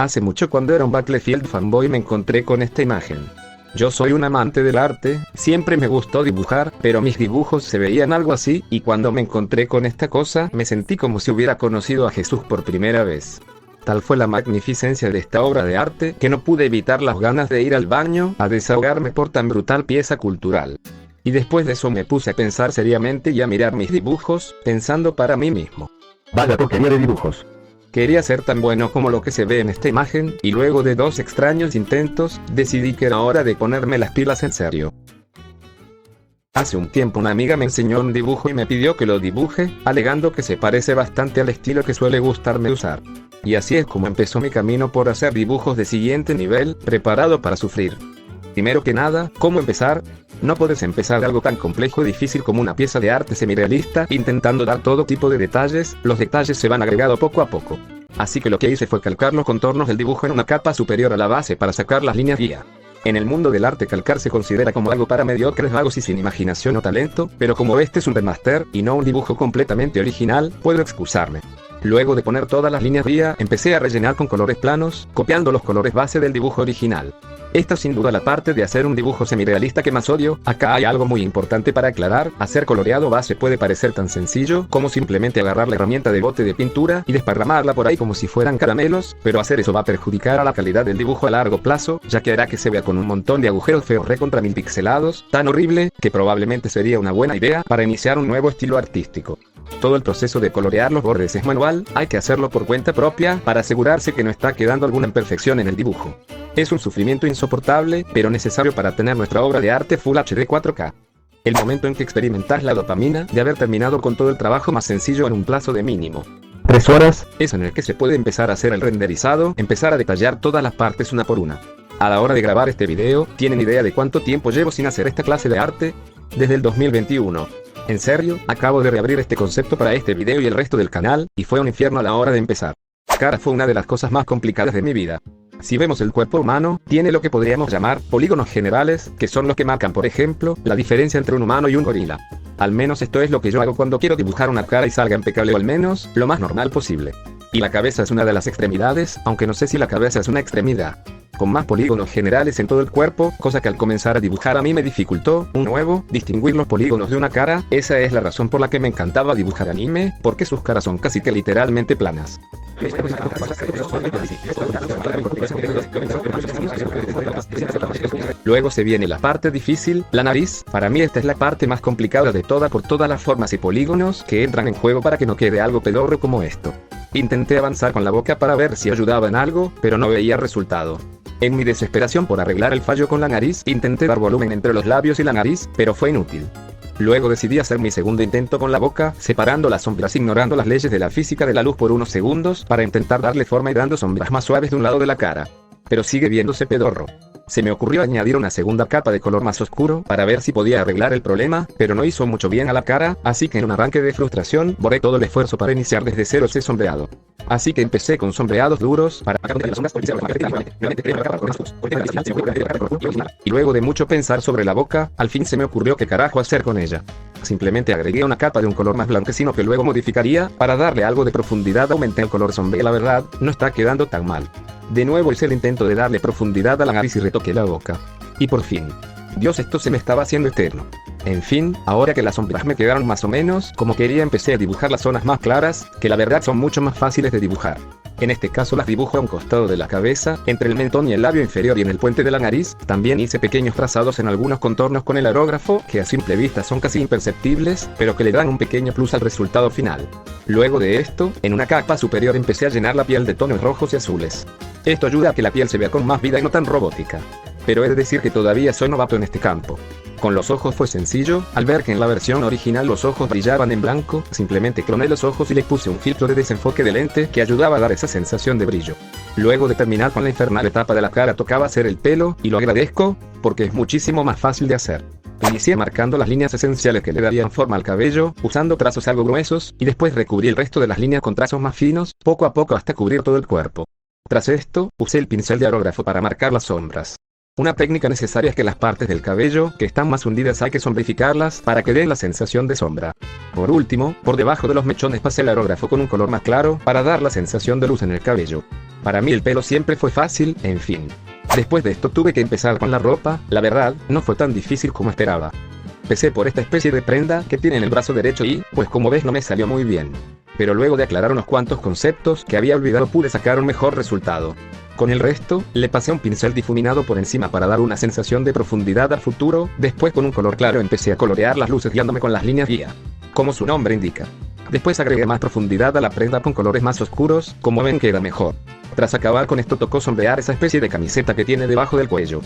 Hace mucho cuando era un Battlefield fanboy me encontré con esta imagen. Yo soy un amante del arte, siempre me gustó dibujar, pero mis dibujos se veían algo así, y cuando me encontré con esta cosa, me sentí como si hubiera conocido a Jesús por primera vez. Tal fue la magnificencia de esta obra de arte, que no pude evitar las ganas de ir al baño, a desahogarme por tan brutal pieza cultural. Y después de eso me puse a pensar seriamente y a mirar mis dibujos, pensando para mí mismo. Vaya porquería de dibujos. Quería ser tan bueno como lo que se ve en esta imagen, y luego de 2 extraños intentos, decidí que era hora de ponerme las pilas en serio. Hace un tiempo una amiga me enseñó un dibujo y me pidió que lo dibuje, alegando que se parece bastante al estilo que suele gustarme usar. Y así es como empezó mi camino por hacer dibujos de siguiente nivel, preparado para sufrir. Primero que nada, ¿cómo empezar? No puedes empezar algo tan complejo y difícil como una pieza de arte semirealista, intentando dar todo tipo de detalles, los detalles se van agregando poco a poco. Así que lo que hice fue calcar los contornos del dibujo en una capa superior a la base para sacar las líneas guía. En el mundo del arte calcar se considera como algo para mediocres vagos y sin imaginación o talento, pero como este es un remaster, y no un dibujo completamente original, puedo excusarme. Luego de poner todas las líneas guía, empecé a rellenar con colores planos, copiando los colores base del dibujo original. Esta es sin duda la parte de hacer un dibujo semirealista que más odio. Acá hay algo muy importante para aclarar: hacer coloreado base puede parecer tan sencillo como simplemente agarrar la herramienta de bote de pintura y desparramarla por ahí como si fueran caramelos, pero hacer eso va a perjudicar a la calidad del dibujo a largo plazo, ya que hará que se vea con un montón de agujeros feos recontra mil pixelados, tan horrible, que probablemente sería una buena idea para iniciar un nuevo estilo artístico. Todo el proceso de colorear los bordes es manual, hay que hacerlo por cuenta propia, para asegurarse que no está quedando alguna imperfección en el dibujo. Es un sufrimiento insoportable, pero necesario para tener nuestra obra de arte Full HD 4K. El momento en que experimentas la dopamina de haber terminado con todo el trabajo más sencillo en un plazo de mínimo 3 horas. es en el que se puede empezar a hacer el renderizado, empezar a detallar todas las partes una por una. A la hora de grabar este video, ¿tienen idea de cuánto tiempo llevo sin hacer esta clase de arte? Desde el 2021. En serio, acabo de reabrir este concepto para este video y el resto del canal, y fue un infierno a la hora de empezar. Cara fue una de las cosas más complicadas de mi vida. Si vemos el cuerpo humano, tiene lo que podríamos llamar polígonos generales, que son los que marcan, por ejemplo, la diferencia entre un humano y un gorila. Al menos esto es lo que yo hago cuando quiero dibujar una cara y salga impecable, o al menos, lo más normal posible. Y la cabeza es una de las extremidades, aunque no sé si la cabeza es una extremidad. Con más polígonos generales en todo el cuerpo, cosa que al comenzar a dibujar a mí me dificultó, distinguir los polígonos de una cara. Esa es la razón por la que me encantaba dibujar anime, porque sus caras son casi que literalmente planas. Luego se viene la parte difícil, la nariz. Para mí esta es la parte más complicada de toda, por todas las formas y polígonos que entran en juego para que no quede algo pedorro como esto. Intenté avanzar con la boca para ver si ayudaba en algo, pero no veía resultado. En mi desesperación por arreglar el fallo con la nariz, intenté dar volumen entre los labios y la nariz, pero fue inútil. Luego decidí hacer mi segundo intento con la boca, separando las sombras, ignorando las leyes de la física de la luz por unos segundos, para intentar darle forma y dando sombras más suaves de un lado de la cara. Pero sigue viéndose pedorro. Se me ocurrió añadir una segunda capa de color más oscuro para ver si podía arreglar el problema, pero no hizo mucho bien a la cara, así que en un arranque de frustración, borré todo el esfuerzo para iniciar desde cero ese sombreado. Así que empecé con sombreados duros para y luego de mucho pensar sobre la boca, al fin se me ocurrió qué carajo hacer con ella. Simplemente agregué una capa de un color más blanquecino que luego modificaría para darle algo de profundidad. Aumenté el color sombra y la verdad, no está quedando tan mal. De nuevo hice el intento de darle profundidad a la nariz y retoqué la boca. Y por fin. Dios, esto se me estaba haciendo eterno. En fin, ahora que las sombras me quedaron más o menos como quería, empecé a dibujar las zonas más claras, que la verdad son mucho más fáciles de dibujar. En este caso las dibujo a un costado de la cabeza, entre el mentón y el labio inferior y en el puente de la nariz. También hice pequeños trazados en algunos contornos con el aerógrafo, que a simple vista son casi imperceptibles, pero que le dan un pequeño plus al resultado final. Luego de esto, en una capa superior empecé a llenar la piel de tonos rojos y azules. Esto ayuda a que la piel se vea con más vida y no tan robótica. Pero he de decir que todavía soy novato en este campo. Con los ojos fue sencillo, al ver que en la versión original los ojos brillaban en blanco, simplemente cloné los ojos y le puse un filtro de desenfoque de lente que ayudaba a dar esa sensación de brillo. Luego de terminar con la infernal etapa de la cara, tocaba hacer el pelo, y lo agradezco, porque es muchísimo más fácil de hacer. Inicié marcando las líneas esenciales que le darían forma al cabello, usando trazos algo gruesos, y después recubrí el resto de las líneas con trazos más finos, poco a poco hasta cubrir todo el cuerpo. Tras esto, usé el pincel de aerógrafo para marcar las sombras. Una técnica necesaria es que las partes del cabello que están más hundidas hay que sombrificarlas para que den la sensación de sombra. Por último, por debajo de los mechones pasé el aerógrafo con un color más claro para dar la sensación de luz en el cabello. Para mí el pelo siempre fue fácil, en fin. Después de esto tuve que empezar con la ropa, la verdad, no fue tan difícil como esperaba. Empecé por esta especie de prenda que tiene en el brazo derecho y, pues como ves no me salió muy bien. Pero luego de aclarar unos cuantos conceptos que había olvidado pude sacar un mejor resultado. Con el resto, le pasé un pincel difuminado por encima para dar una sensación de profundidad al futuro, después con un color claro empecé a colorear las luces guiándome con las líneas guía, como su nombre indica. Después agregué más profundidad a la prenda con colores más oscuros, como ven queda mejor. Tras acabar con esto tocó sombrear esa especie de camiseta que tiene debajo del cuello.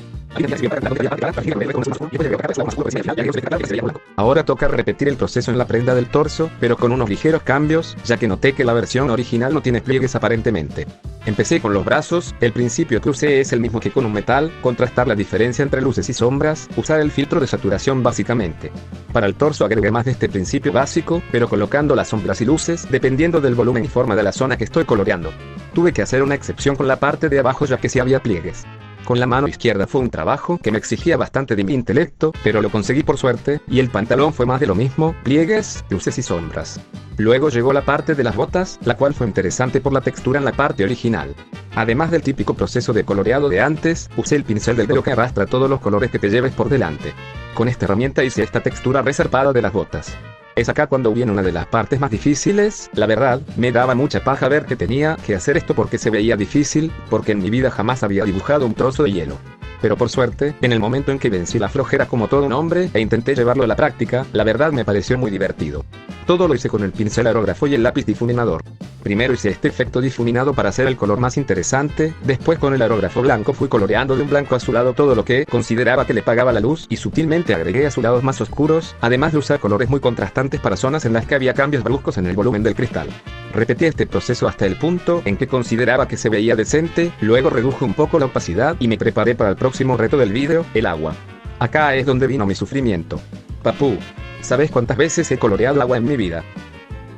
Ahora toca repetir el proceso en la prenda del torso, pero con unos ligeros cambios, ya que noté que la versión original no tiene pliegues aparentemente. Empecé con los brazos, el principio que usé es el mismo que con un metal, contrastar la diferencia entre luces y sombras, usar el filtro de saturación básicamente. Para el torso agregué más de este principio básico, pero colocando las sombras y luces, dependiendo del volumen y forma de la zona que estoy coloreando. Tuve que hacer una excepción con la parte de abajo ya que sí había pliegues. Con la mano izquierda fue un trabajo que me exigía bastante de mi intelecto, pero lo conseguí por suerte, y el pantalón fue más de lo mismo, pliegues, luces y sombras. Luego llegó la parte de las botas, la cual fue interesante por la textura en la parte original. Además del típico proceso de coloreado de antes, usé el pincel del dedo que arrastra todos los colores que te lleves por delante. Con esta herramienta hice esta textura resarpada de las botas. Es acá cuando viene una de las partes más difíciles, la verdad, me daba mucha paja ver que tenía que hacer esto porque se veía difícil, porque en mi vida jamás había dibujado un trozo de hielo. Pero por suerte, en el momento en que vencí la flojera como todo un hombre e intenté llevarlo a la práctica, la verdad me pareció muy divertido. Todo lo hice con el pincel aerógrafo y el lápiz difuminador. Primero hice este efecto difuminado para hacer el color más interesante, después con el aerógrafo blanco fui coloreando de un blanco azulado todo lo que consideraba que le pagaba la luz y sutilmente agregué azulados más oscuros, además de usar colores muy contrastantes para zonas en las que había cambios bruscos en el volumen del cristal. Repetí este proceso hasta el punto en que consideraba que se veía decente, luego reduje un poco la opacidad y me preparé para el próximo reto del vídeo, el agua. Acá es donde vino mi sufrimiento. Papú, ¿sabes cuántas veces he coloreado agua en mi vida?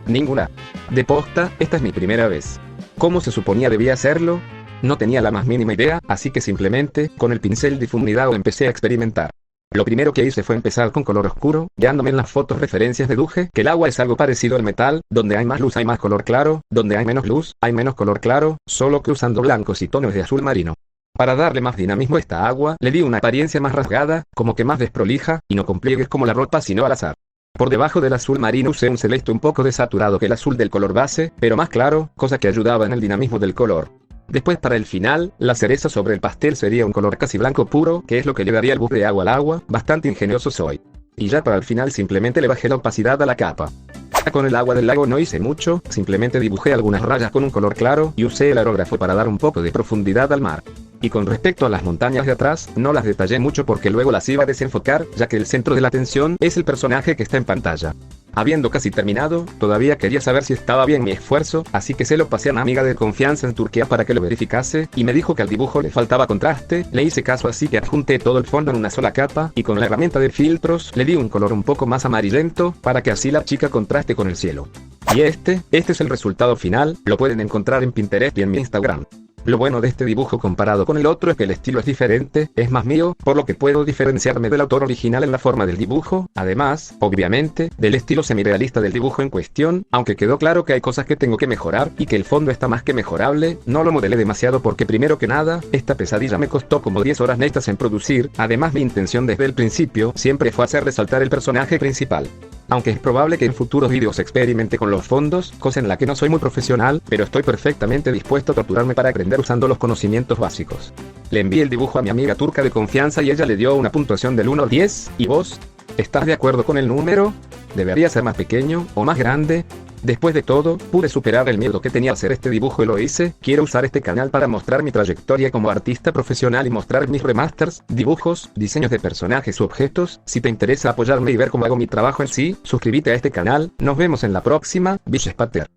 Ninguna. De posta, esta es mi primera vez. ¿Cómo se suponía debía hacerlo? No tenía la más mínima idea, así que simplemente, con el pincel difuminado empecé a experimentar. Lo primero que hice fue empezar con color oscuro, guiándome en las fotos referencias deduje que el agua es algo parecido al metal, donde hay más luz hay más color claro, donde hay menos luz hay menos color claro, solo que usando blancos y tonos de azul marino. Para darle más dinamismo a esta agua, le di una apariencia más rasgada, como que más desprolija, y no con pliegues como la ropa sino al azar. Por debajo del azul marino usé un celeste un poco desaturado que el azul del color base, pero más claro, cosa que ayudaba en el dinamismo del color. Después para el final, la cereza sobre el pastel sería un color casi blanco puro, que es lo que le daría el buff de agua al agua, bastante ingenioso soy. Y ya para el final simplemente le bajé la opacidad a la capa. Con el agua del lago no hice mucho, simplemente dibujé algunas rayas con un color claro y usé el aerógrafo para dar un poco de profundidad al mar. Y con respecto a las montañas de atrás, no las detallé mucho porque luego las iba a desenfocar, ya que el centro de la atención es el personaje que está en pantalla. Habiendo casi terminado, todavía quería saber si estaba bien mi esfuerzo, así que se lo pasé a una amiga de confianza en Turquía para que lo verificase, y me dijo que al dibujo le faltaba contraste, le hice caso así que adjunté todo el fondo en una sola capa, y con la herramienta de filtros, le di un color un poco más amarillento, para que así la chica contraste con el cielo. Y este es el resultado final, lo pueden encontrar en Pinterest y en mi Instagram. Lo bueno de este dibujo comparado con el otro es que el estilo es diferente, es más mío, por lo que puedo diferenciarme del autor original en la forma del dibujo, además, obviamente, del estilo semirealista del dibujo en cuestión, aunque quedó claro que hay cosas que tengo que mejorar y que el fondo está más que mejorable, no lo modelé demasiado porque primero que nada, esta pesadilla me costó como 10 horas netas en producir, además mi intención desde el principio siempre fue hacer resaltar el personaje principal. Aunque es probable que en futuros vídeos experimente con los fondos, cosa en la que no soy muy profesional, pero estoy perfectamente dispuesto a torturarme para aprender usando los conocimientos básicos. Le envié el dibujo a mi amiga turca de confianza y ella le dio una puntuación del 1 al 10, ¿y vos? ¿Estás de acuerdo con el número? ¿Debería ser más pequeño, o más grande? Después de todo, pude superar el miedo que tenía a hacer este dibujo y lo hice. Quiero usar este canal para mostrar mi trayectoria como artista profesional y mostrar mis remasters, dibujos, diseños de personajes u objetos. Si te interesa apoyarme y ver cómo hago mi trabajo en sí, suscríbete a este canal. Nos vemos en la próxima, Bichespater.